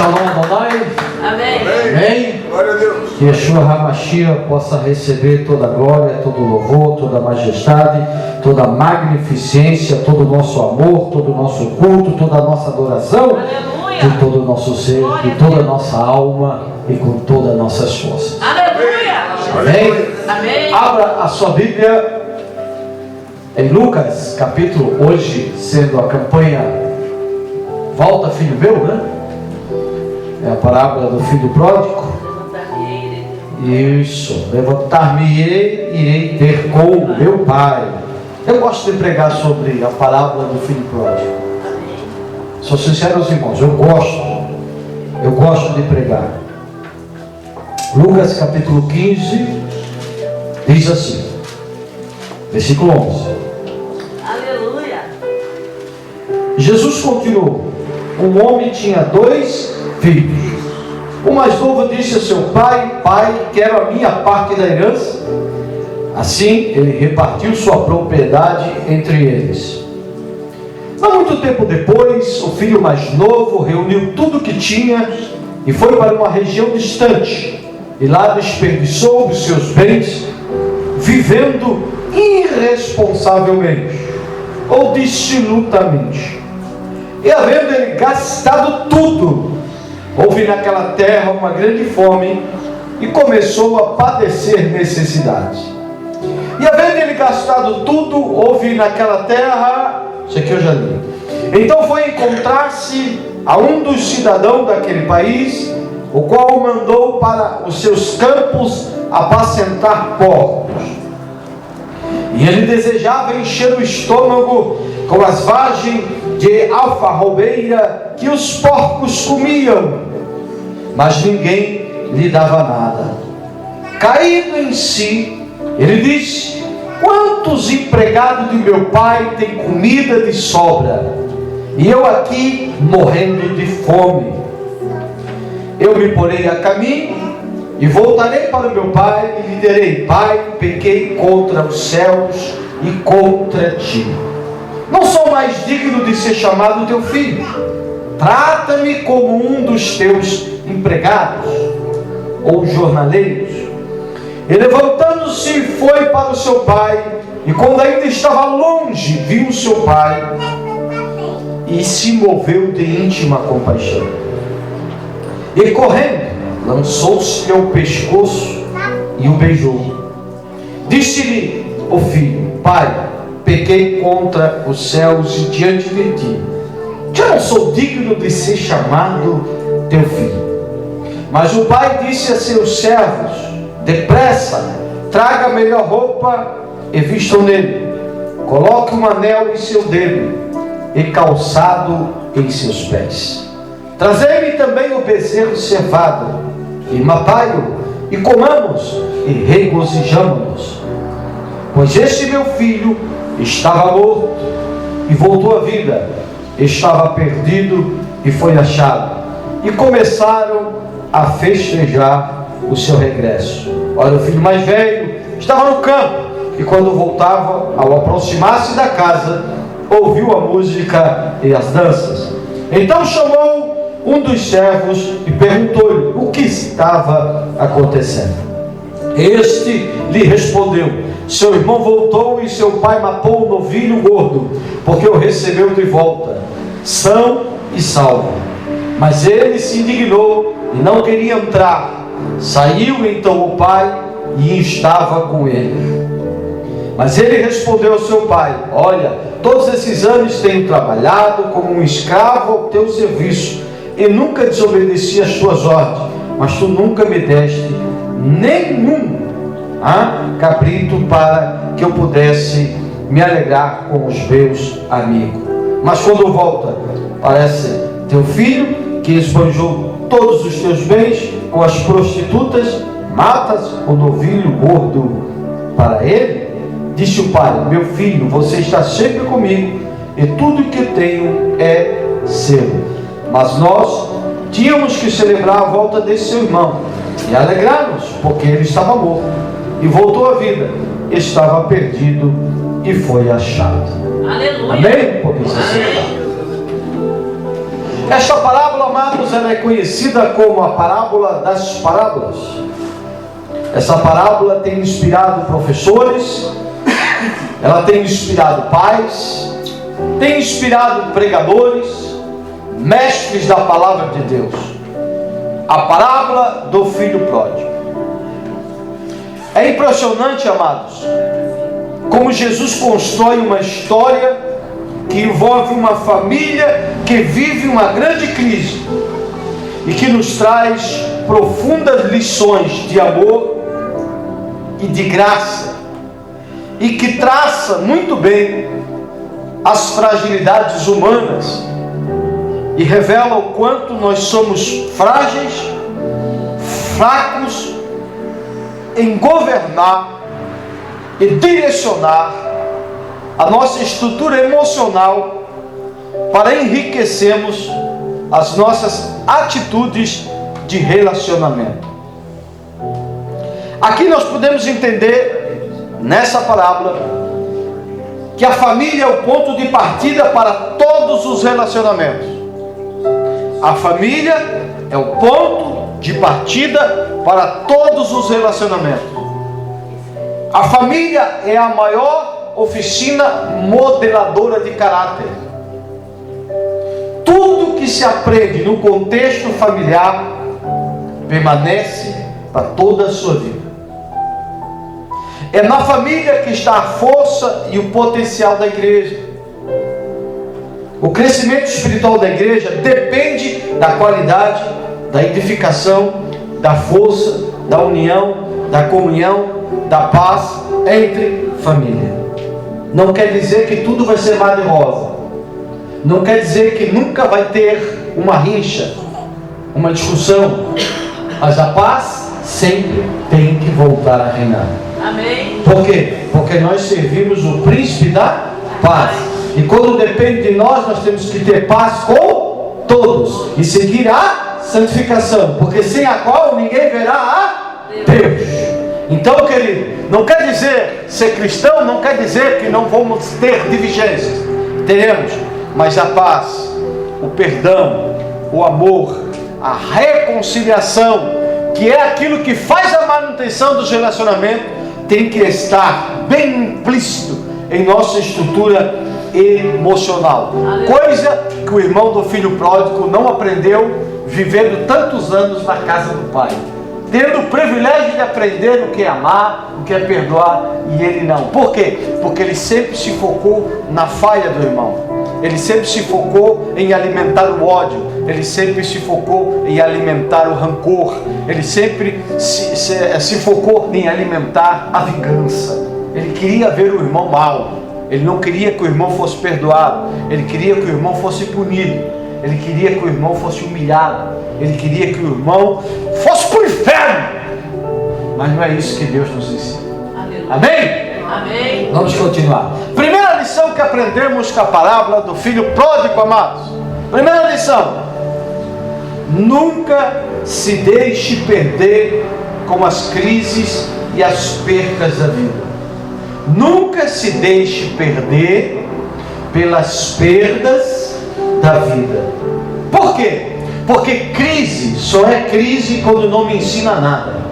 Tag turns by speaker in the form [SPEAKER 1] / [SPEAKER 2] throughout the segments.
[SPEAKER 1] Shalom Adonai.
[SPEAKER 2] Amém.
[SPEAKER 1] Amém.
[SPEAKER 3] Glória a Deus.
[SPEAKER 1] Que Yeshua HaMashiach possa receber toda a glória, todo o louvor, toda a majestade, toda a magnificência, todo o nosso amor, todo o nosso culto, toda a nossa adoração,
[SPEAKER 2] Aleluia.
[SPEAKER 1] de todo o nosso ser, de toda a nossa alma e com todas as nossas forças.
[SPEAKER 2] Aleluia.
[SPEAKER 1] Amém?
[SPEAKER 2] Amém.
[SPEAKER 1] Abra a sua Bíblia em Lucas, capítulo, hoje sendo a campanha Volta Filho Meu, né? É a parábola do filho pródigo. Isso, levantar-me-ei, irei ter com meu pai. Eu gosto de pregar sobre a parábola do filho pródigo. Sou sincero aos irmãos, eu gosto de pregar. Lucas capítulo 15 diz assim, versículo 11.
[SPEAKER 2] Aleluia.
[SPEAKER 1] Jesus continuou: um homem tinha 2 filhos. O mais novo disse a seu pai: pai, quero a minha parte da herança. Assim ele repartiu sua propriedade entre eles. Não muito tempo depois, o filho mais novo reuniu tudo o que tinha e foi para uma região distante, e lá desperdiçou os seus bens, vivendo irresponsavelmente ou dissolutamente. E havendo ele gastado tudo, houve naquela terra uma grande fome e começou a padecer necessidade. E havendo ele gastado tudo, houve naquela terra, isso aqui eu já li. Então foi encontrar-se a um dos cidadãos daquele país, o qual o mandou para os seus campos apacentar porcos. E ele desejava encher o estômago com as vagens de alfarrobeira que os porcos comiam, mas ninguém lhe dava nada. Caído em si, ele disse: quantos empregados de meu pai têm comida de sobra, e eu aqui morrendo de fome? Eu me porei a caminho e voltarei para o meu pai e lhe direi: pai, pequei contra os céus e contra ti. Não sou mais digno de ser chamado teu filho. Trata-me como um dos teus empregados ou jornaleiros. E levantando-se foi para o seu pai, e quando ainda estava longe, viu o seu pai e se moveu de íntima compaixão. E correndo, lançou-se ao pescoço e o beijou. Disse-lhe o filho: pai, pequei contra os céus e diante de ti. Já não sou digno de ser chamado teu filho. Mas o pai disse a seus servos: depressa, traga a melhor roupa e vistam nele. Coloque um anel em seu dedo e calçado em seus pés. Trazei-me também o bezerro cevado e matai-o, e comamos e regozijamo-nos. Pois este meu filho estava morto e voltou à vida, estava perdido e foi achado. E começaram a festejar o seu regresso. Ora, o filho mais velho estava no campo, e quando voltava, ao aproximar-se da casa, ouviu a música e as danças. Então chamou um dos servos e perguntou-lhe o que estava acontecendo. Este lhe respondeu: seu irmão voltou e seu pai matou o novilho gordo, porque o recebeu de volta, são e salvo. Mas ele se indignou e não queria entrar. Saiu então o pai e estava com ele. Mas ele respondeu ao seu pai: olha, todos esses anos tenho trabalhado como um escravo ao teu serviço, e nunca desobedeci às tuas ordens, mas tu nunca me deste nenhum cabrito para que eu pudesse me alegrar com os meus amigos. Mas quando volta, parece teu filho que esbanjou todos os teus bens com as prostitutas, matas o novilho gordo para ele? Disse o pai: meu filho, você está sempre comigo e tudo que tenho é seu. Mas nós tínhamos que celebrar a volta desse seu irmão e alegrar-nos, porque ele estava morto e voltou à vida, estava perdido e foi achado.
[SPEAKER 2] Aleluia.
[SPEAKER 1] Amém? Porque isso é. Esta parábola, amados, amados, ela é conhecida como a parábola das parábolas. Essa parábola tem inspirado professores, ela tem inspirado pais, tem inspirado pregadores, mestres da palavra de Deus. A parábola do filho pródigo. É impressionante, amados, como Jesus constrói uma história que envolve uma família que vive uma grande crise e que nos traz profundas lições de amor e de graça, e que traça muito bem as fragilidades humanas e revela o quanto nós somos frágeis, fracos em governar e direcionar a nossa estrutura emocional para enriquecermos as nossas atitudes de relacionamento. Aqui nós podemos entender nessa parábola que a família é o ponto de partida para todos os relacionamentos. A família é o ponto de partida para todos os relacionamentos. A família é a maior oficina modeladora de caráter. Tudo que se aprende no contexto familiar permanece para toda a sua vida. É na família que está a força e o potencial da igreja. O crescimento espiritual da igreja depende da qualidade, da edificação, da força, da união, da comunhão, da paz entre família. Não quer dizer que tudo vai ser mar de rosa. Não quer dizer que nunca vai ter uma rixa, uma discussão. Mas a paz sempre tem que voltar a reinar.
[SPEAKER 2] Amém.
[SPEAKER 1] Por quê? Porque nós servimos o príncipe da paz. E quando depende de nós, nós temos que ter paz com todos. E seguir a santificação. Porque sem a qual ninguém verá a Deus. Então, querido, não quer dizer ser cristão, não quer dizer que não vamos ter divergências. Teremos. Mas a paz, o perdão, o amor, a reconciliação, que é aquilo que faz a manutenção dos relacionamentos, tem que estar bem implícito em nossa estrutura emocional. Coisa que o irmão do filho pródigo não aprendeu vivendo tantos anos na casa do pai, tendo o privilégio de aprender o que é amar, o que é perdoar, e ele não. Por quê? Porque ele sempre se focou na falha do irmão. Ele sempre se focou em alimentar o ódio. Ele sempre se focou em alimentar o rancor. Ele sempre se focou em alimentar a vingança. Ele queria ver o irmão mal. Ele não queria que o irmão fosse perdoado. Ele queria que o irmão fosse punido. Ele queria que o irmão fosse humilhado. Ele queria que o irmão fosse para o inferno. Mas não é isso que Deus nos ensina. Amém?
[SPEAKER 2] Amém.
[SPEAKER 1] Vamos continuar. Primeira lição que aprendemos com a parábola do filho pródigo, amados. Primeira lição: nunca se deixe perder com as crises e as percas da vida. Nunca se deixe perder pelas perdas da vida. Por quê? Porque crise só é crise quando não me ensina nada.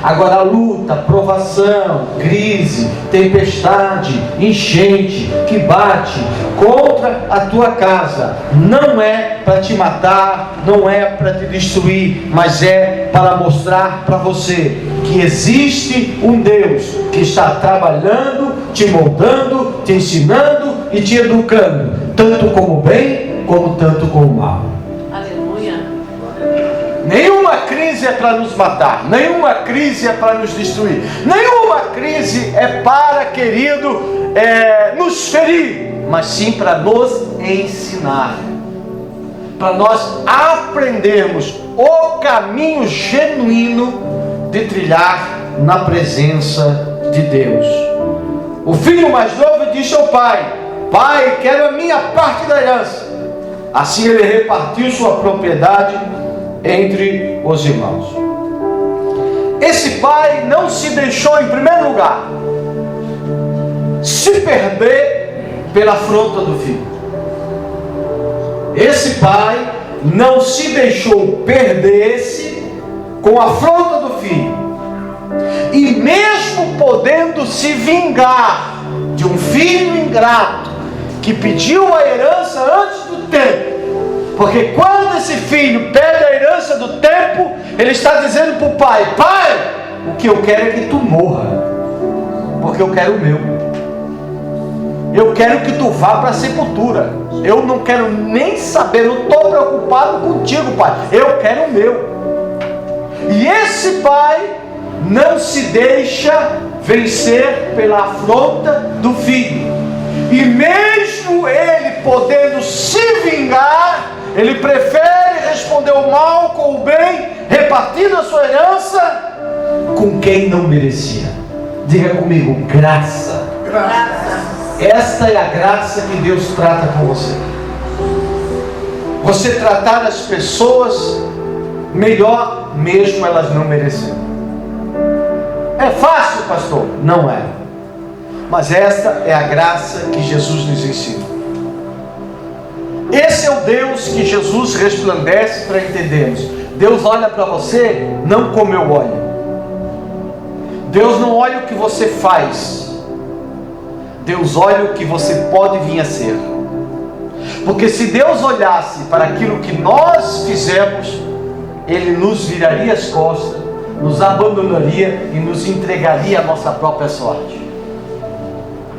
[SPEAKER 1] Agora, luta, provação, crise, tempestade, enchente que bate contra a tua casa, não é para te matar, não é para te destruir, mas é para mostrar para você que existe um Deus que está trabalhando, te moldando, te ensinando e te educando, tanto como o bem, como tanto como o mal. Nenhuma crise é para nos matar, nenhuma crise é para nos destruir, nenhuma crise é para, querido, nos ferir, mas sim para nos ensinar, para nós aprendermos o caminho genuíno de trilhar na presença de Deus. O filho mais novo disse ao pai: Pai, quero a minha parte da herança. Assim ele repartiu sua propriedade entre os irmãos. Esse pai não se deixou, em primeiro lugar, se perder pela afronta do filho. Esse pai não se deixou perder-se com a afronta do filho, e mesmo podendo se vingar de um filho ingrato que pediu a herança antes do tempo, porque quando esse filho pede a herança do tempo, ele está dizendo para o pai: pai, o que eu quero é que tu morra, porque eu quero o meu. Eu quero que tu vá para a sepultura. Eu não quero nem saber, não estou preocupado contigo, pai. Eu quero o meu. E esse pai não se deixa vencer pela afronta do filho. E mesmo ele podendo se vingar, ele prefere responder o mal com o bem, repartindo a sua herança com quem não merecia. Diga comigo: graça.
[SPEAKER 2] Graça.
[SPEAKER 1] Esta é a graça que Deus trata com você. Você tratar as pessoas melhor, mesmo elas não merecendo. É fácil, pastor? Não é. Mas esta é a graça que Jesus nos ensina. Esse é o Deus que Jesus resplandece para entendermos. Deus olha para você não como eu olho. Deus não olha o que você faz. Deus olha o que você pode vir a ser. Porque se Deus olhasse para aquilo que nós fizemos, Ele nos viraria as costas, nos abandonaria e nos entregaria a nossa própria sorte.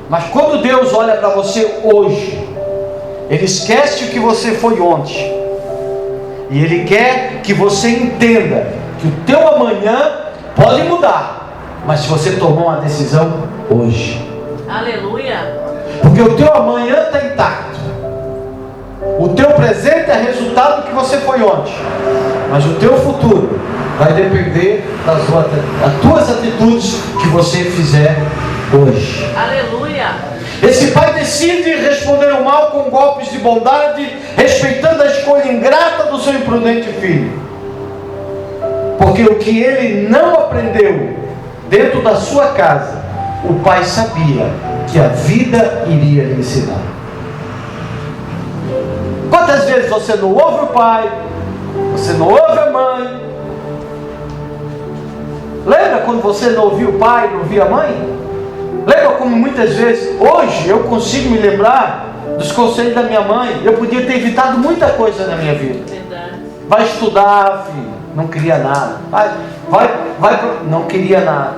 [SPEAKER 1] Mas quando Deus olha para você hoje, Ele esquece o que você foi ontem, e Ele quer que você entenda que o teu amanhã pode mudar, mas se você tomou uma decisão hoje.
[SPEAKER 2] Aleluia.
[SPEAKER 1] Porque o teu amanhã está intacto. O teu presente é resultado do que você foi ontem, mas o teu futuro vai depender das tuas atitudes que você fizer hoje.
[SPEAKER 2] Aleluia.
[SPEAKER 1] Esse pai decide responder o mal com golpes de bondade, respeitando a escolha ingrata do seu imprudente filho. Porque o que ele não aprendeu dentro da sua casa, o pai sabia que a vida iria lhe ensinar. Quantas vezes você não ouve o pai, você não ouve a mãe? Lembra quando você não ouvia o pai, não ouvia a mãe? Lembra como muitas vezes, hoje eu consigo me lembrar dos conselhos da minha mãe? Eu podia ter evitado muita coisa na minha vida.
[SPEAKER 2] Verdade.
[SPEAKER 1] Vai estudar, filho, não queria nada. Não queria nada.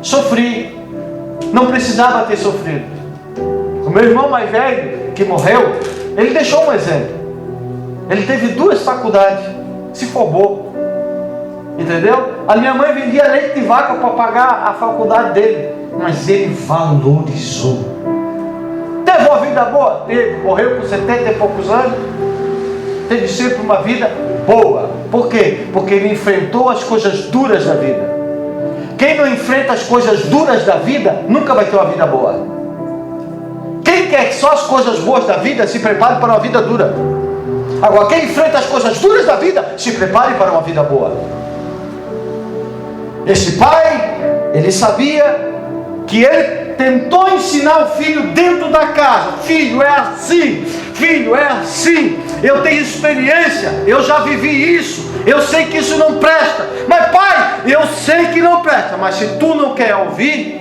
[SPEAKER 1] Sofri, não precisava ter sofrido. O meu irmão mais velho, que morreu, ele deixou um exemplo. Ele teve 2 faculdades, se formou, entendeu? A minha mãe vendia leite de vaca para pagar a faculdade dele, mas ele valorizou. Teve uma vida boa? Teve. Morreu com 70 e poucos anos. Teve sempre uma vida boa. Por quê? Porque ele enfrentou as coisas duras da vida. Quem não enfrenta as coisas duras da vida, nunca vai ter uma vida boa. Quem quer só as coisas boas da vida, se prepare para uma vida dura. Agora, quem enfrenta as coisas duras da vida, se prepare para uma vida boa. Esse pai, ele sabia que ele tentou ensinar o filho dentro da casa. Filho, é assim. Filho, é assim. Eu tenho experiência. Eu já vivi isso. Eu sei que isso não presta. Mas pai, eu sei que não presta. Mas se tu não quer ouvir,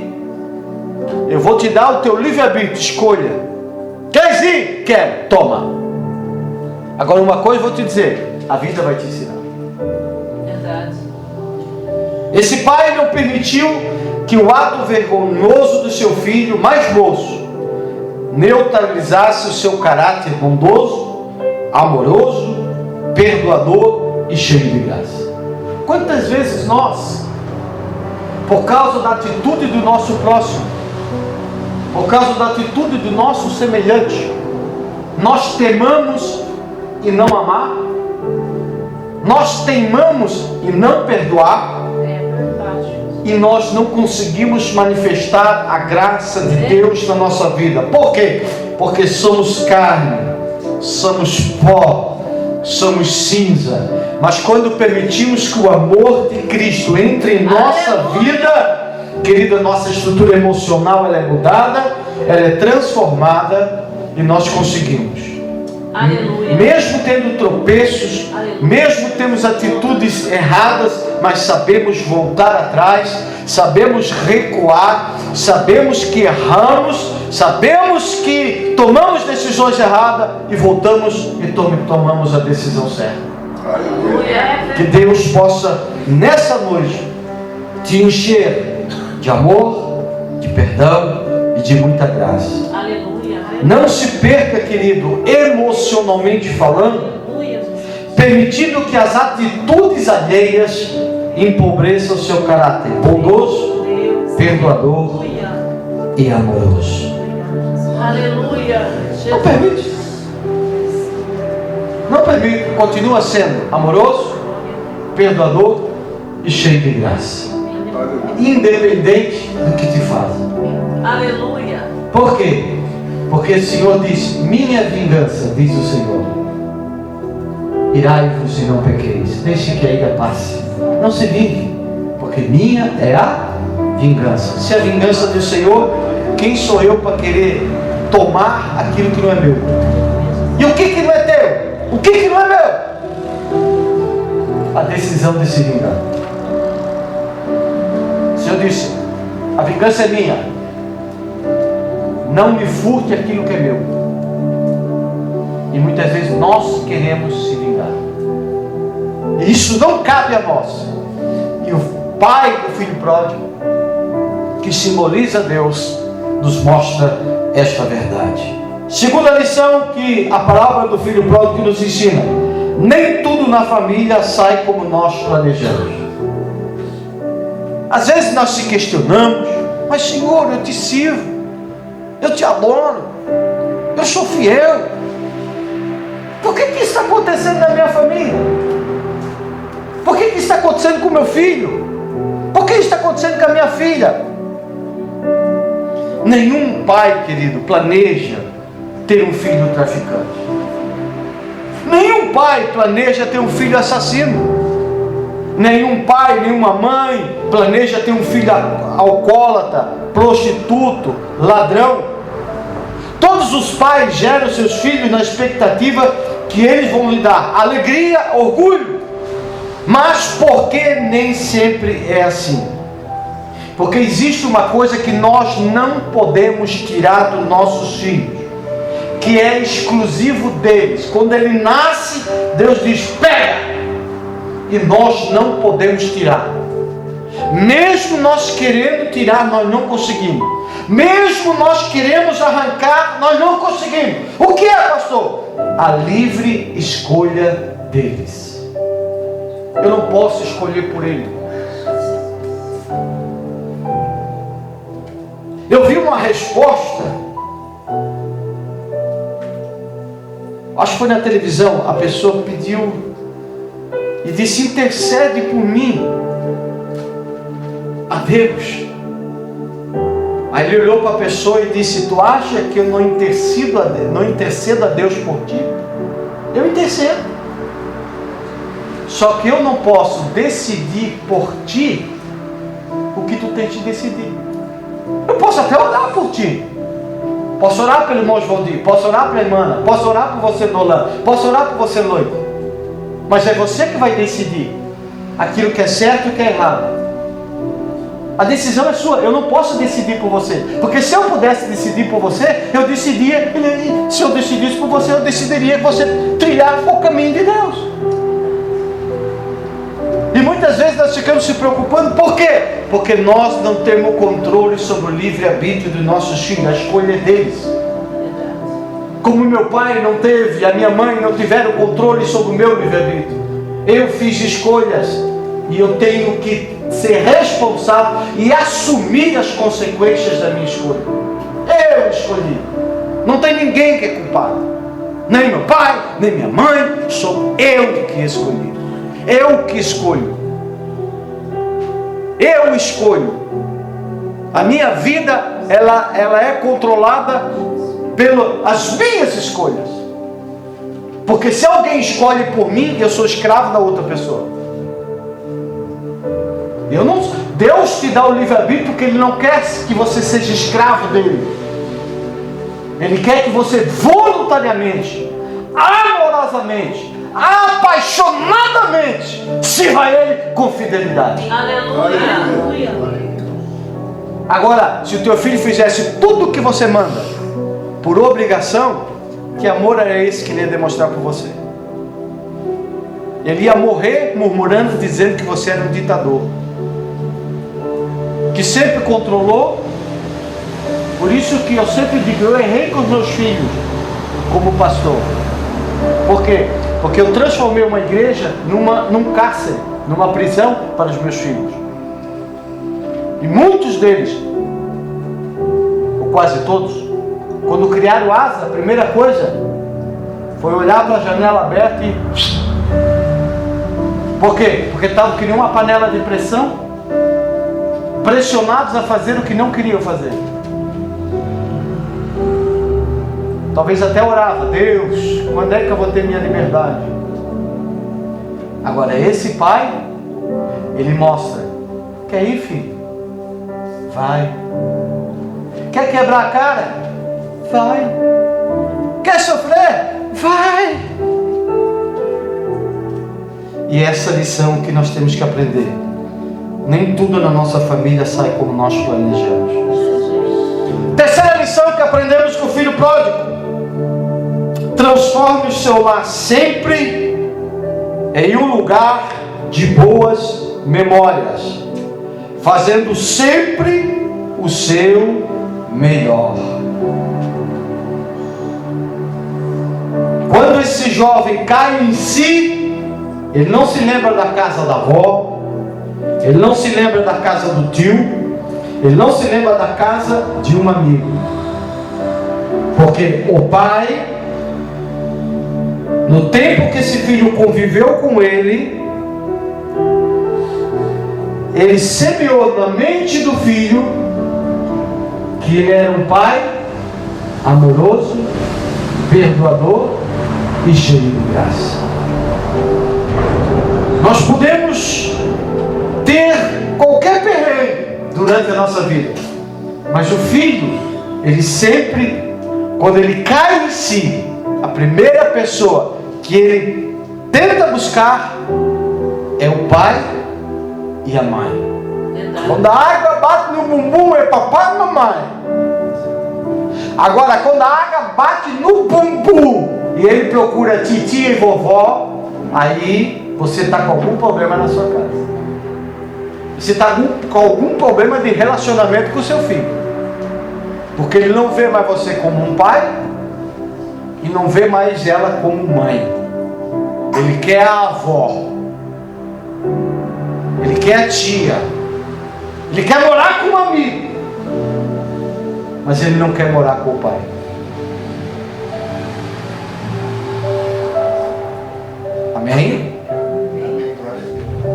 [SPEAKER 1] eu vou te dar o teu livre-arbítrio. Escolha. Queres ir? Quero. Toma. Agora uma coisa eu vou te dizer. A vida vai te ensinar.
[SPEAKER 2] Verdade.
[SPEAKER 1] Esse pai não permitiu que o ato vergonhoso do seu filho mais moço neutralizasse o seu caráter bondoso, amoroso, perdoador e cheio de graça. Quantas vezes nós, por causa da atitude do nosso próximo, por causa da atitude do nosso semelhante, nós temamos e não amar, nós teimamos e não perdoar, e nós não conseguimos manifestar a graça de Deus na nossa vida. Por quê? Porque somos carne, somos pó, somos cinza. Mas quando permitimos que o amor de Cristo entre em nossa vida, querida, nossa estrutura emocional ela é mudada, ela é transformada e nós conseguimos
[SPEAKER 2] Aleluia.
[SPEAKER 1] Mesmo tendo tropeços,
[SPEAKER 2] Aleluia.
[SPEAKER 1] mesmo temos atitudes erradas, mas sabemos voltar atrás, sabemos recuar, sabemos que erramos, sabemos que tomamos decisões erradas e voltamos e tomamos a decisão certa.
[SPEAKER 2] Aleluia.
[SPEAKER 1] Que Deus possa, nessa noite, te encher de amor, de perdão e de muita graça.
[SPEAKER 2] Aleluia.
[SPEAKER 1] Não se perca, querido, emocionalmente falando,
[SPEAKER 2] Aleluia.
[SPEAKER 1] permitindo que as atitudes alheias empobreçam o seu caráter bondoso,
[SPEAKER 2] Deus.
[SPEAKER 1] perdoador
[SPEAKER 2] Aleluia.
[SPEAKER 1] e amoroso.
[SPEAKER 2] Aleluia.
[SPEAKER 1] Não
[SPEAKER 2] Jesus.
[SPEAKER 1] permite. Não permite. Continua sendo amoroso, perdoador e cheio de graça. Independente do que te fazem.
[SPEAKER 2] Aleluia.
[SPEAKER 1] Por quê? Porque o Senhor diz: minha vingança, diz o Senhor. Irai-vos e não pequeis. Deixe que a ira passe. Não se vingue, porque minha é a vingança. Se é a vingança do Senhor, quem sou eu para querer tomar aquilo que não é meu? E o que não é teu? O que não é meu? A decisão de se vingar. O Senhor disse: a vingança é minha. Não me furte aquilo que é meu. E muitas vezes nós queremos se vingar. E isso não cabe a nós. E o pai do filho pródigo, que simboliza Deus, nos mostra esta verdade. Segunda lição que a palavra do filho pródigo nos ensina: nem tudo na família sai como nós planejamos. Às vezes nós se questionamos: mas Senhor, eu te sirvo, eu te adoro, eu sou fiel. Por que isso está acontecendo na minha família? Por que isso está acontecendo com meu filho? Por que isso está acontecendo com a minha filha? Nenhum pai, querido, planeja ter um filho traficante. Nenhum pai planeja ter um filho assassino. Nenhum pai, nenhuma mãe planeja ter um filho alcoólatra, prostituto, ladrão. Todos os pais geram seus filhos na expectativa que eles vão lhe dar alegria, orgulho. Mas por que nem sempre é assim? Porque existe uma coisa que nós não podemos tirar dos nossos filhos, que é exclusivo deles. Quando ele nasce, Deus diz: pega! E nós não podemos tirar. Mesmo nós querendo tirar, nós não conseguimos. Mesmo nós queremos arrancar, nós não conseguimos. O que é, pastor? A livre escolha deles. Eu não posso escolher por ele. Eu vi uma resposta, acho que foi na televisão. A pessoa pediu e disse: intercede por mim a Deus. Aí ele olhou para a pessoa e disse: tu acha que eu não intercedo a Deus por ti? Eu intercedo. Só que eu não posso decidir por ti o que tu tens de decidir. Eu posso até orar por ti. Posso orar pelo irmão Osvaldir, posso orar pela irmã, posso orar por você, Dolan, posso orar por você, Loito. Mas é você que vai decidir aquilo que é certo e o que é errado. A decisão é sua. Eu não posso decidir por você. Porque se eu pudesse decidir por você, eu decidia. Se eu decidisse por você, eu decidiria que você trilhar o caminho de Deus. E muitas vezes nós ficamos se preocupando. Por quê? Porque nós não temos controle sobre o livre-arbítrio dos nossos filhos. A escolha é deles. Como meu pai não teve, a minha mãe não tiveram controle sobre o meu livre-arbítrio. Eu fiz escolhas e eu tenho que ser responsável e assumir as consequências da minha escolha. Eu escolhi. Não tem ninguém que é culpado. Nem meu pai, nem minha mãe. Sou eu que escolhi. Eu que escolho. Eu escolho. A minha vida, ela é controlada pelas minhas escolhas. Porque se alguém escolhe por mim, eu sou escravo da outra pessoa. Deus te dá o livre-arbítrio porque Ele não quer que você seja escravo dele. Ele quer que você voluntariamente amorosamente, apaixonadamente, sirva a Ele com fidelidade.
[SPEAKER 2] Aleluia.
[SPEAKER 1] Agora, se o teu filho fizesse tudo o que você manda, por obrigação, que amor era esse que ele ia demonstrar por você? Ele ia morrer murmurando, dizendo que você era um ditador, que sempre controlou. Por isso que eu sempre digo, eu errei com os meus filhos como pastor. Por quê? Porque eu transformei uma igreja num cárcere, numa prisão para os meus filhos. E muitos deles, ou quase todos, quando criaram asa, a primeira coisa foi olhar para a janela aberta e... Por quê? Porque estavam que nem uma panela de pressão, pressionados a fazer o que não queriam fazer. Talvez até orava, Deus, quando é que eu vou ter minha liberdade? Agora esse pai, ele mostra, quer ir, filho? Vai. Quer quebrar a cara? Vai. Quer sofrer? Vai. E essa lição que nós temos que aprender. Nem tudo na nossa família sai como nós planejamos. Terceira lição que aprendemos com o filho pródigo: transforme o seu lar sempre em um lugar de boas memórias, fazendo sempre o seu melhor. Quando esse jovem cai em si, ele não se lembra da casa da avó, ele não se lembra da casa do tio, ele não se lembra da casa de um amigo, porque o pai, no tempo que esse filho conviveu com ele, ele semeou na mente do filho que ele era um pai amoroso, perdoador e cheio de graça. Nós podemos ter qualquer perrengue durante a nossa vida, mas o filho, ele sempre, quando ele cai em si, a primeira pessoa que ele tenta buscar é o pai e a mãe. Quando a água bate no bumbum é papai e mamãe. Agora, quando a água bate no bumbum e ele procura titia e vovó, aí você está com algum problema na sua casa. Você está com algum problema de relacionamento com o seu filho, porque ele não vê mais você como um pai e não vê mais ela como mãe. Ele quer a avó, ele quer a tia, ele quer morar com um amigo, mas ele não quer morar com o pai. Amém?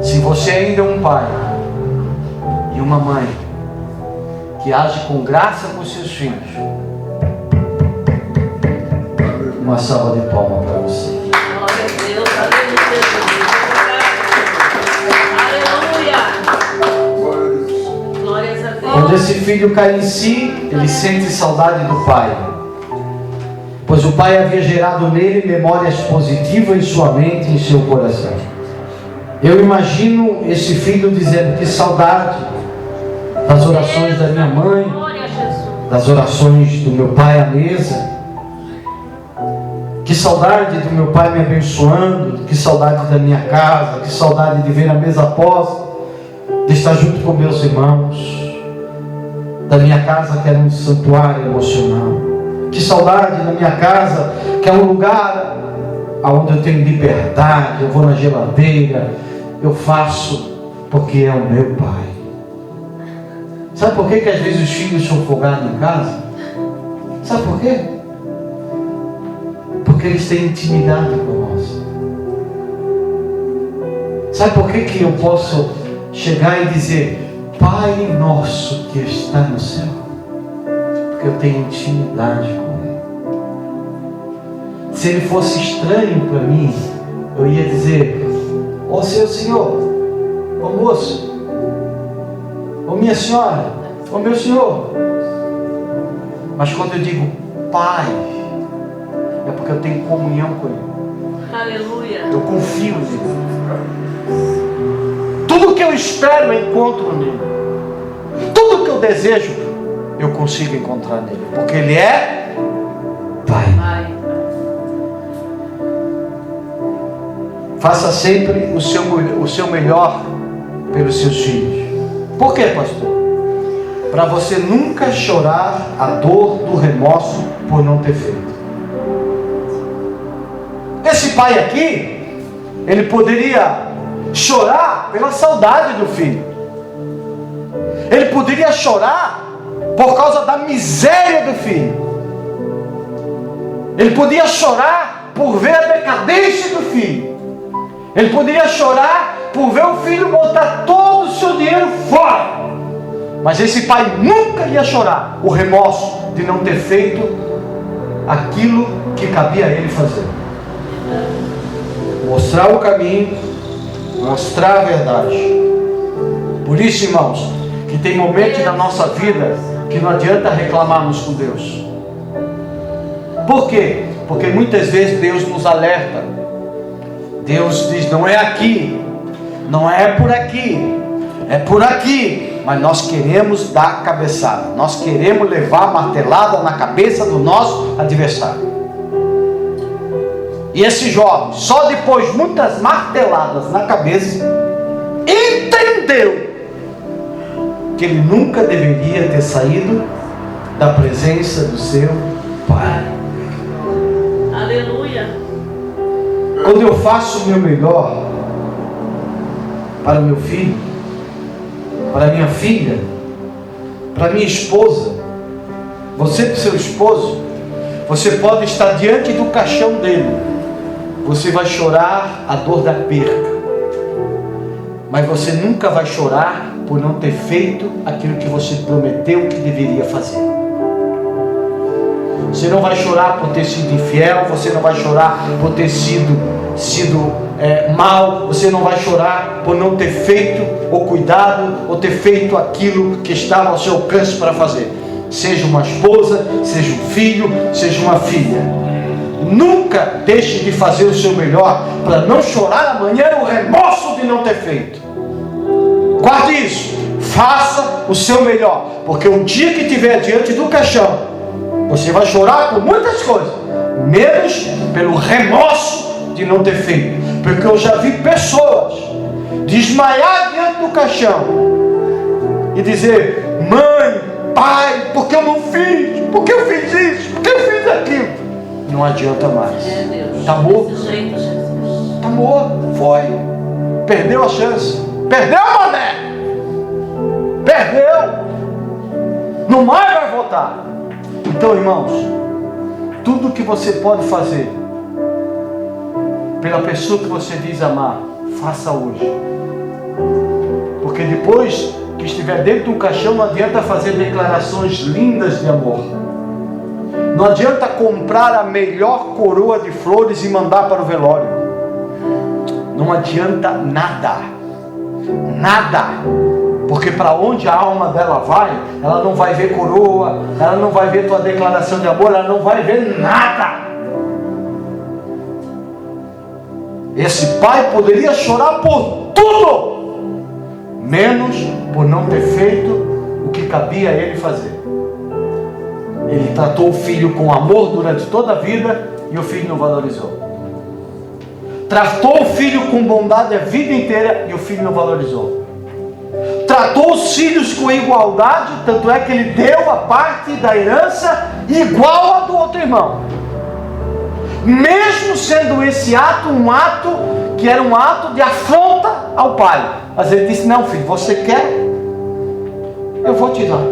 [SPEAKER 1] Se você ainda é um pai e uma mãe que age com graça com seus filhos, uma salva de palmas para você.
[SPEAKER 2] Glória a Deus, aleluia. Glórias a Deus.
[SPEAKER 1] Quando esse filho cai em si, ele sente saudade do pai, pois o pai havia gerado nele memórias positivas em sua mente e em seu coração. Eu imagino esse filho dizendo: que saudade das orações da minha mãe, das orações do meu pai à mesa, que saudade do meu pai me abençoando, que saudade da minha casa, que saudade de ver a mesa posta, de estar junto com meus irmãos, da minha casa que era um santuário emocional, que saudade da minha casa que é um lugar onde eu tenho liberdade, eu vou na geladeira, eu faço porque é o meu pai. Sabe por que às vezes os filhos são folgados em casa? Sabe por quê? Porque eles têm intimidade com nós. Sabe por que eu posso chegar e dizer: Pai nosso que está no céu? Porque eu tenho intimidade com Ele. Se Ele fosse estranho para mim, eu ia dizer: Ô seu senhor, ô moço, ô minha senhora, ô meu senhor. Mas quando eu digo Pai, é porque eu tenho comunhão com Ele.
[SPEAKER 2] Aleluia.
[SPEAKER 1] Eu confio nele. Tudo que eu espero eu encontro nele. Tudo que eu desejo eu consigo encontrar nele, porque Ele é Pai. Faça sempre o seu melhor pelos seus filhos. Por quê, pastor? Para você nunca chorar a dor do remorso por não ter feito. Esse pai aqui, ele poderia chorar pela saudade do filho. Ele poderia chorar por causa da miséria do filho. Ele podia chorar por ver a decadência do filho. Ele poderia chorar por ver o filho botar todo o seu dinheiro fora. Mas esse pai nunca ia chorar o remorso de não ter feito aquilo que cabia a ele fazer. Mostrar o caminho, mostrar a verdade. Por isso, irmãos, que tem momentos na nossa vida que não adianta reclamarmos com Deus. Por quê? Porque muitas vezes Deus nos alerta. Deus diz, não é aqui, não é por aqui, é por aqui. Mas nós queremos dar cabeçada, nós queremos levar martelada na cabeça do nosso adversário. E esse jovem, só depois de muitas marteladas na cabeça, entendeu que ele nunca deveria ter saído da presença do seu pai.
[SPEAKER 2] Aleluia.
[SPEAKER 1] Quando eu faço o meu melhor para meu filho, para minha filha, para minha esposa, você para o seu esposo, você pode estar diante do caixão dele, você vai chorar a dor da perca, mas você nunca vai chorar por não ter feito aquilo que você prometeu que deveria fazer. Você não vai chorar por ter sido infiel, você não vai chorar por ter sido mal, você não vai chorar por não ter feito ou cuidado ou ter feito aquilo que estava ao seu alcance para fazer. Seja uma esposa, seja um filho, seja uma filha. Nunca deixe de fazer o seu melhor para não chorar amanhã o remorso de não ter feito. Guarde isso, faça o seu melhor, porque o dia que estiver diante do caixão, você vai chorar por muitas coisas, menos pelo remorso de não ter feito. Porque eu já vi pessoas desmaiar diante do caixão e dizer, mãe, pai, porque eu não fiz, porque eu fiz isso, porque eu fiz aquilo. Não adianta mais. Está morto. Está morto. Foi. Perdeu a chance. Perdeu a mané. Perdeu. Não mais vai voltar. Então, irmãos, tudo que você pode fazer pela pessoa que você diz amar, faça hoje. Porque depois que estiver dentro do caixão, não adianta fazer declarações lindas de amor. Não adianta comprar a melhor coroa de flores e mandar para o velório. Não adianta nada. Nada. Porque para onde a alma dela vai, ela não vai ver coroa, ela não vai ver tua declaração de amor, ela não vai ver nada. Esse pai poderia chorar por tudo, menos por não ter feito o que cabia a ele fazer. Ele tratou o filho com amor durante toda a vida e o filho não valorizou. Tratou o filho com bondade a vida inteira e o filho não valorizou. Tratou os filhos com igualdade, tanto é que ele deu a parte da herança igual a do outro irmão. Mesmo sendo esse ato um ato que era um ato de afronta ao pai. Mas ele disse, não filho, você quer? Eu vou te dar.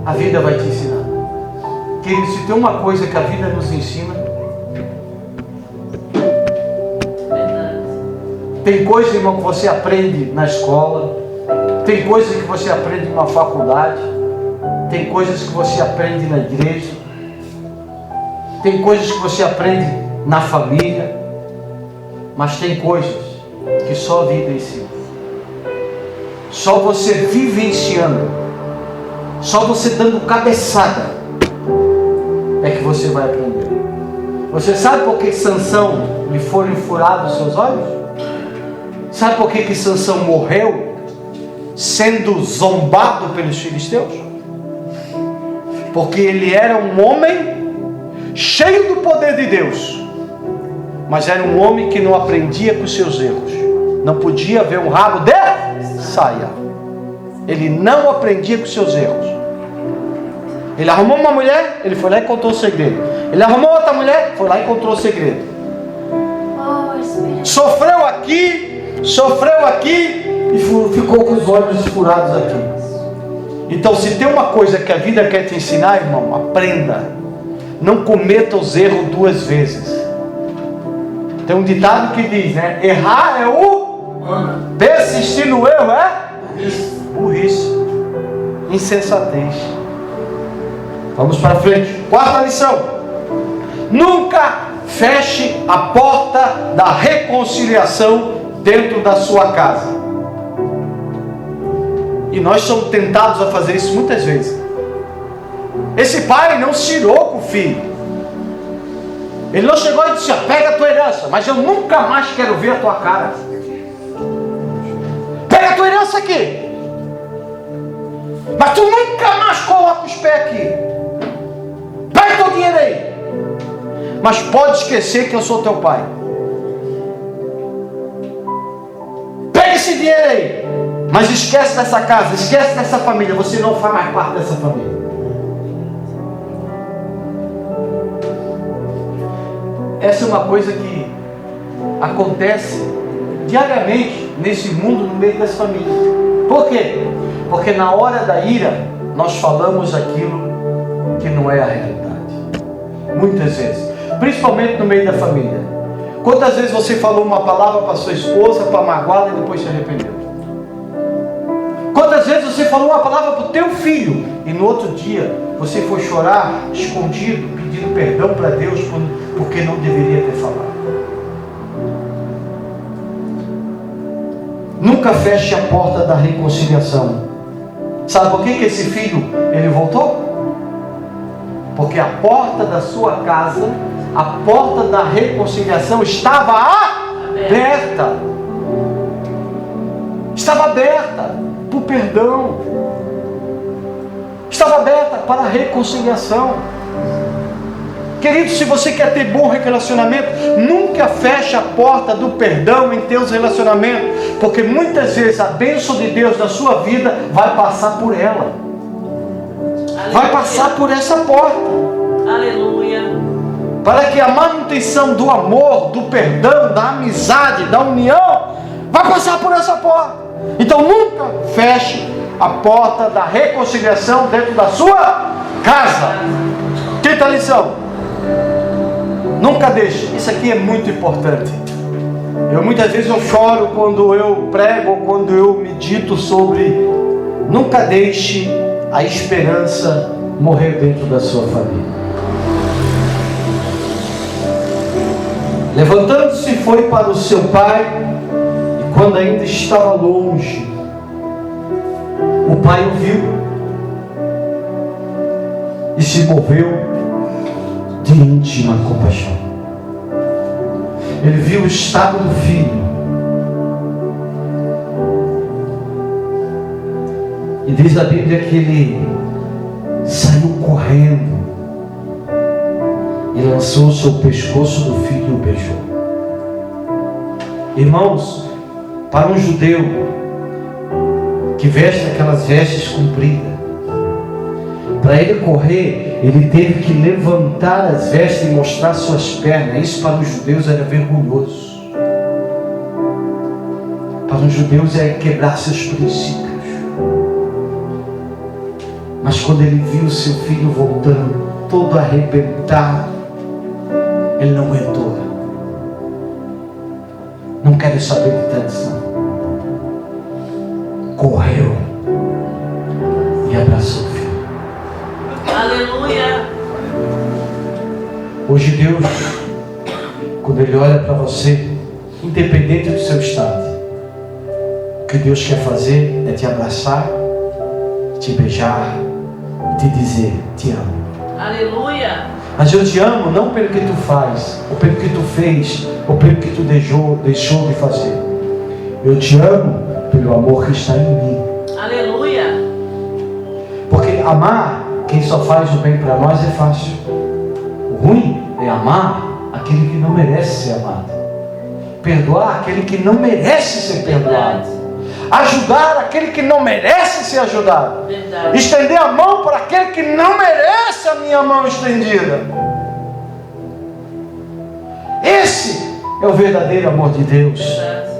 [SPEAKER 1] A vida vai te ensinar. Querido, se tem uma coisa que a vida nos ensina, tem coisa, irmão, que você aprende na escola, tem coisas que você aprende na faculdade, tem coisas que você aprende na igreja, tem coisas que você aprende na família, mas tem coisas que só a vida ensina. Só você vivenciando, só você dando cabeçada, é que você vai aprender. Você sabe por que Sansão lhe foram furados os seus olhos? Sabe por que Sansão morreu sendo zombado pelos filisteus? Porque ele era um homem cheio do poder de Deus, mas era um homem que não aprendia com os seus erros. Não podia ver um rabo de saia. Ele não aprendia com os seus erros. Ele arrumou uma mulher, ele foi lá e contou o segredo. Ele arrumou outra mulher, foi lá e encontrou o segredo. Sofreu aqui e ficou com os olhos furados aqui. Então, se tem uma coisa que a vida quer te ensinar, irmão, aprenda. Não cometa os erros duas vezes. Tem um ditado que diz, né? Errar é o... persistir no erro é... burrice. Insensatez. Vamos para frente. Quarta lição. Nunca feche a porta da reconciliação dentro da sua casa. E nós somos tentados a fazer isso muitas vezes. Esse pai não se irou com o filho. Ele não chegou e disse, pega a tua herança, mas eu nunca mais quero ver a tua cara. Pega a tua herança aqui, mas tu nunca mais coloca os pés aqui. Pega teu dinheiro aí, mas pode esquecer que eu sou teu pai. Pega esse dinheiro aí, mas esquece dessa casa, esquece dessa família. Você não faz mais parte dessa família. Essa é uma coisa que acontece diariamente nesse mundo, no meio das famílias. Por quê? Porque na hora da ira nós falamos aquilo que não é a realidade. Muitas vezes, principalmente no meio da família. Quantas vezes você falou uma palavra para sua esposa para magoá-la e depois se arrependeu? Quantas vezes você falou uma palavra para o teu filho e no outro dia você foi chorar escondido, pedindo perdão para Deus porque não deveria ter falado? Nunca feche a porta da reconciliação. Sabe por que esse filho ele voltou? Porque a porta da sua casa, a porta da reconciliação estava aberta. Estava aberta para o perdão. Estava aberta para a reconciliação. Querido, se você quer ter bom relacionamento, nunca feche a porta do perdão em teus relacionamentos, porque muitas vezes a bênção de Deus na sua vida vai passar por ela. Aleluia. Vai passar por essa porta.
[SPEAKER 2] Aleluia.
[SPEAKER 1] Para que a manutenção do amor, do perdão, da amizade, da união, vai passar por essa porta. Então nunca feche a porta da reconciliação dentro da sua casa. Quinta lição. Nunca deixe. Isso aqui é muito importante. Muitas vezes eu choro quando eu prego, quando eu medito sobre. Nunca deixe a esperança morrer dentro da sua família. Levantando-se foi para o seu pai, e quando ainda estava longe, o pai o viu e se moveu de íntima compaixão. Ele viu o estado do filho e diz a Bíblia que ele saiu correndo e lançou-se ao pescoço do filho e o beijou. Irmãos, para um judeu que veste aquelas vestes compridas, para ele correr, ele teve que levantar as vestes e mostrar suas pernas. Isso para os judeus era vergonhoso. Para os judeus era quebrar seus princípios. Mas quando ele viu seu filho voltando, todo arrebentado, ele não aguentou. Não quero saber de tradição. Correu e abraçou o filho.
[SPEAKER 2] Aleluia.
[SPEAKER 1] Hoje Deus, quando Ele olha para você, independente do seu estado, o que Deus quer fazer é te abraçar, te beijar, te dizer, te amo.
[SPEAKER 2] Aleluia.
[SPEAKER 1] Mas eu te amo não pelo que tu faz, ou pelo que tu fez, ou pelo que tu deixou de fazer. Eu te amo pelo amor que está em mim.
[SPEAKER 2] Aleluia.
[SPEAKER 1] Porque amar quem só faz o bem para nós é fácil. O ruim é amar aquele que não merece ser amado. Perdoar aquele que não merece ser perdoado. Ajudar aquele que não merece ser ajudado.
[SPEAKER 2] Verdade.
[SPEAKER 1] Estender a mão para aquele que não merece a minha mão estendida. Esse é o verdadeiro amor de Deus.
[SPEAKER 2] Verdade.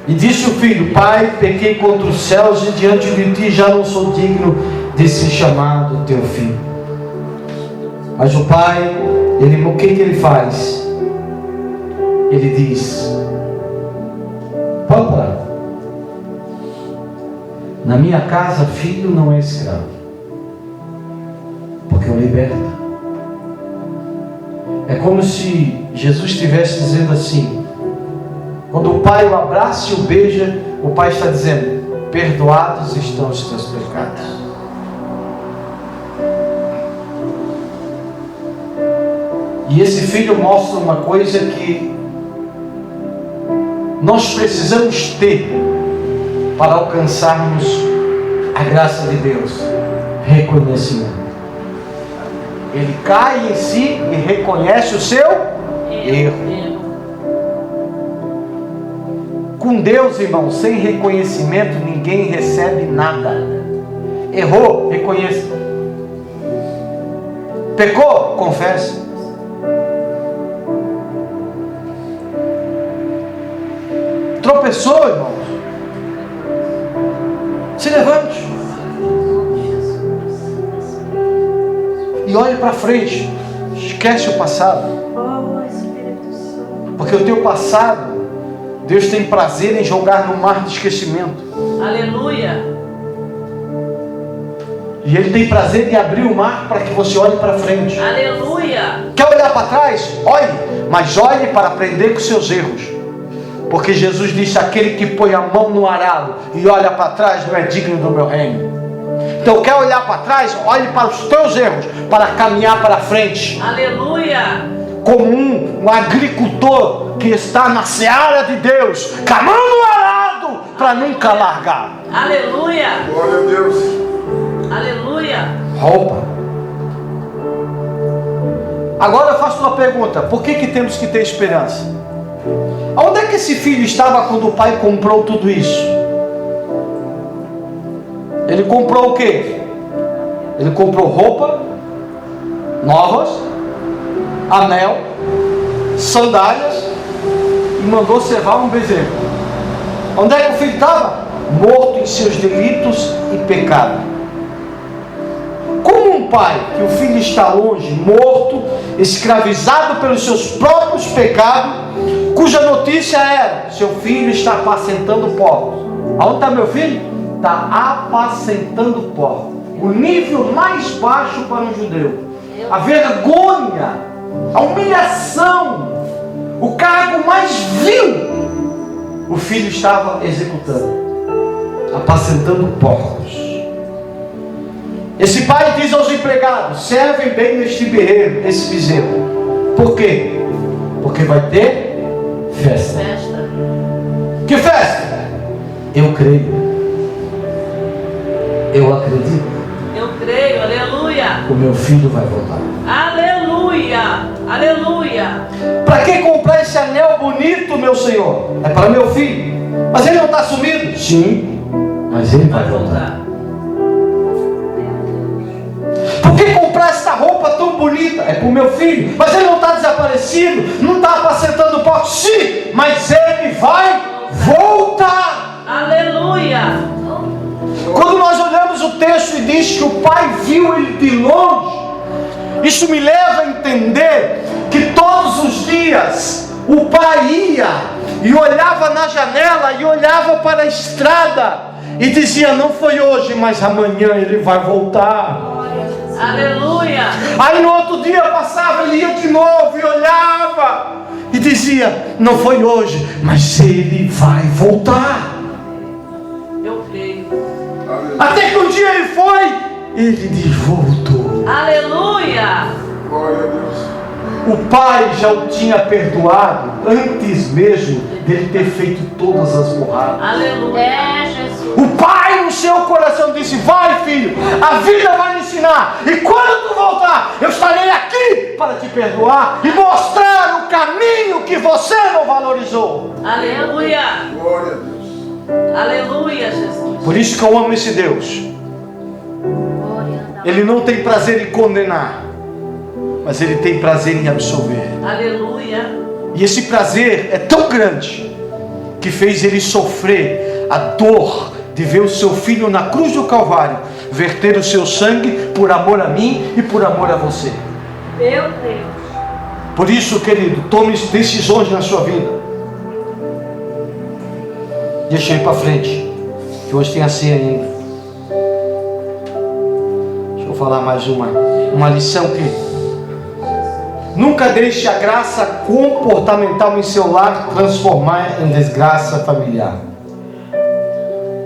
[SPEAKER 1] E disse o filho: Pai, pequei contra os céus e diante de ti já não sou digno de ser chamado teu filho. Mas o pai, o que ele faz? Ele diz: Papai, na minha casa filho não é escravo, porque eu liberto. É como se Jesus estivesse dizendo assim: quando o pai o abraça e o beija, o pai está dizendo: perdoados estão os teus pecados. E esse filho mostra uma coisa que nós precisamos ter para alcançarmos a graça de Deus: reconhecimento. Ele cai em si e reconhece o seu erro. Com Deus, irmão, sem reconhecimento ninguém recebe nada. Errou, reconheça. Pecou, confesse. Tropeçou, irmãos, se levante e olhe para frente. Esquece o passado, porque o teu passado Deus tem prazer em jogar no mar de esquecimento.
[SPEAKER 2] Aleluia.
[SPEAKER 1] E Ele tem prazer em abrir o mar para que você olhe para frente.
[SPEAKER 2] Aleluia.
[SPEAKER 1] Quer olhar para trás? Olhe, mas olhe para aprender com seus erros. Porque Jesus disse: aquele que põe a mão no arado e olha para trás não é digno do meu reino. Então quer olhar para trás? Olhe para os teus erros, para caminhar para frente.
[SPEAKER 2] Aleluia.
[SPEAKER 1] Como um agricultor que está na seara de Deus, com a mão no arado, para nunca largar.
[SPEAKER 2] Aleluia.
[SPEAKER 3] Glória a Deus.
[SPEAKER 2] Aleluia.
[SPEAKER 1] Roupa. Agora eu faço uma pergunta: por que temos que ter esperança? Onde é que esse filho estava quando o pai comprou tudo isso? Ele comprou o quê? Ele comprou roupa novas, anel, sandálias e mandou cevar um bezerro. Onde é que o filho estava? Morto em seus delitos e pecado. Como um pai que o filho está longe, morto, escravizado pelos seus próprios pecados, cuja notícia era: seu filho está apacentando porcos. Aonde está meu filho? Está apacentando porcos. O nível mais baixo para um judeu. A vergonha, a humilhação, o cargo mais vil, o filho estava executando, apacentando porcos. Esse pai diz aos empregados: servem bem neste bezerro. Por quê? Porque vai ter festa. Que festa? Eu creio. Eu acredito.
[SPEAKER 2] Eu creio, aleluia.
[SPEAKER 1] O meu filho vai voltar.
[SPEAKER 2] Aleluia. Aleluia.
[SPEAKER 1] Para que comprar esse anel bonito, meu Senhor? É para meu filho. Mas ele não está sumido? Sim, mas ele vai voltar. Por que comprar essa roupa tão bonita? É para o meu filho. Mas ele não está desaparecido, não está apacentando porcos. Sim, mas ele vai voltar.
[SPEAKER 2] Aleluia.
[SPEAKER 1] Quando nós olhamos o texto e diz que o pai viu ele de longe, isso me leva a entender que todos os dias o pai ia e olhava na janela e olhava para a estrada e dizia: não foi hoje, mas amanhã ele vai voltar.
[SPEAKER 2] Aleluia.
[SPEAKER 1] Aí no outro dia passava, ele ia de novo e olhava e dizia: não foi hoje, mas ele vai voltar.
[SPEAKER 2] Eu creio.
[SPEAKER 1] Até que um dia ele foi, ele diz: voltou.
[SPEAKER 2] Aleluia.
[SPEAKER 3] Glória a Deus.
[SPEAKER 1] O pai já o tinha perdoado antes mesmo dele ter feito todas as burradas.
[SPEAKER 2] Aleluia.
[SPEAKER 4] É, Jesus.
[SPEAKER 1] O pai no seu coração disse: vai, filho, a vida vai me ensinar, e quando tu voltar, eu estarei aqui para te perdoar e mostrar o caminho que você não valorizou.
[SPEAKER 2] Aleluia.
[SPEAKER 3] Glória a Deus.
[SPEAKER 2] Aleluia, Jesus.
[SPEAKER 1] Por isso que eu amo esse Deus. Ele não tem prazer em condenar, mas Ele tem prazer em absolver.
[SPEAKER 2] Aleluia.
[SPEAKER 1] E esse prazer é tão grande que fez Ele sofrer a dor de ver o seu filho na cruz do Calvário verter o seu sangue por amor a mim e por amor a você.
[SPEAKER 4] Meu Deus.
[SPEAKER 1] Por isso, querido, tome decisões na sua vida. Deixa eu ir para frente, que hoje tem a ceia ainda. Deixa eu falar mais uma lição que nunca deixe a graça comportamental em seu lar transformar em desgraça familiar.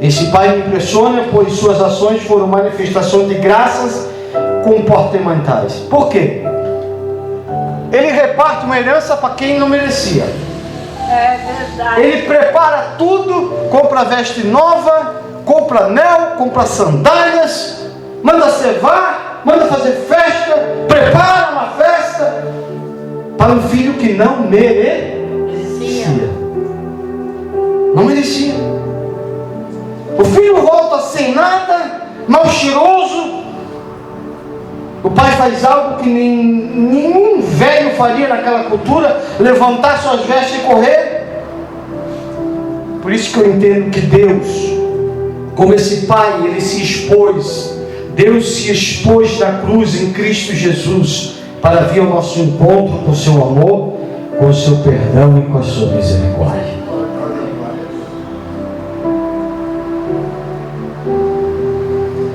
[SPEAKER 1] Esse pai me impressiona, pois suas ações foram manifestações de graças comportamentais. Por quê? Ele reparte uma herança para quem não merecia.
[SPEAKER 4] É verdade.
[SPEAKER 1] Ele prepara tudo, compra veste nova, compra anel, compra sandálias, manda cevar, manda fazer festa, prepara uma festa para um filho que não merecia. Não merecia. O filho volta sem nada, mal cheiroso. O pai faz algo que nenhum velho faria naquela cultura: levantar suas vestes e correr. Por isso que eu entendo que Deus, como esse pai, ele se expôs. Deus se expôs na cruz em Cristo Jesus para vir ao nosso encontro com o seu amor, com o seu perdão e com a sua misericórdia.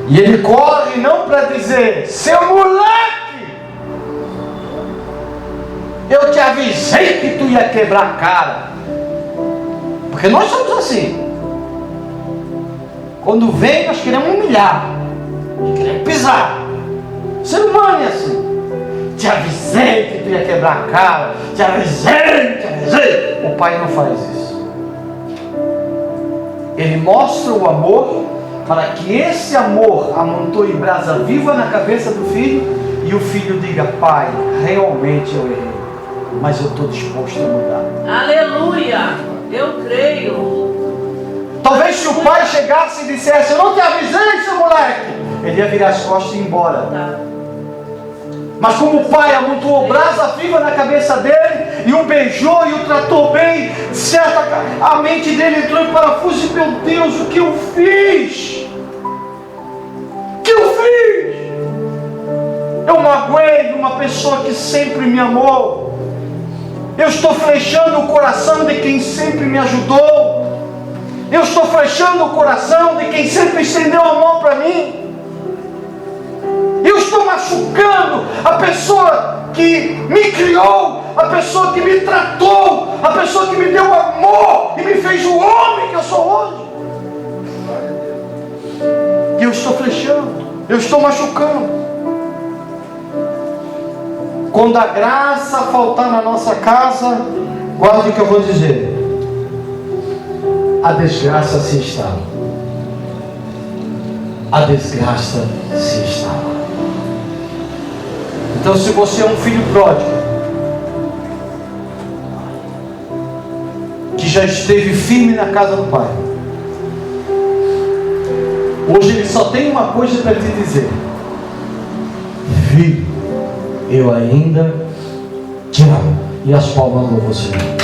[SPEAKER 1] E ele corre não para dizer: seu moleque, eu te avisei que tu ia quebrar a cara. Porque nós somos assim. Quando vem, nós queremos humilhar, nós queremos pisar. O ser humano é assim. Te avisei que tu ia quebrar a cara. Te avisei. O pai não faz isso. Ele mostra o amor, para que esse amor amontoe brasa viva na cabeça do filho, e o filho diga: pai, realmente eu errei, mas eu estou disposto a mudar.
[SPEAKER 2] Aleluia. Eu creio.
[SPEAKER 1] Talvez se o pai chegasse e dissesse: eu não te avisei, seu moleque, ele ia virar as costas e ir embora.
[SPEAKER 2] Tá.
[SPEAKER 1] Mas como o pai amontoou brasa viva na cabeça dele, e o beijou e o tratou bem, certa, a mente dele entrou em parafuso. E meu Deus, o que eu fiz? O que eu fiz? Eu magoei uma pessoa que sempre me amou. Eu estou flechando o coração de quem sempre me ajudou. Eu estou flechando o coração de quem sempre estendeu a mão para mim. Eu estou machucando a pessoa que me criou, a pessoa que me tratou, a pessoa que me deu amor e me fez o homem que eu sou hoje. E eu estou flechando, eu estou machucando. Quando a graça faltar na nossa casa, guarde o que eu vou dizer: a desgraça se instala. A desgraça se instala. Então, se você é um filho pródigo, que já esteve firme na casa do pai, hoje ele só tem uma coisa para te dizer: filho, eu ainda te amo. E as palmas louvam o Senhor.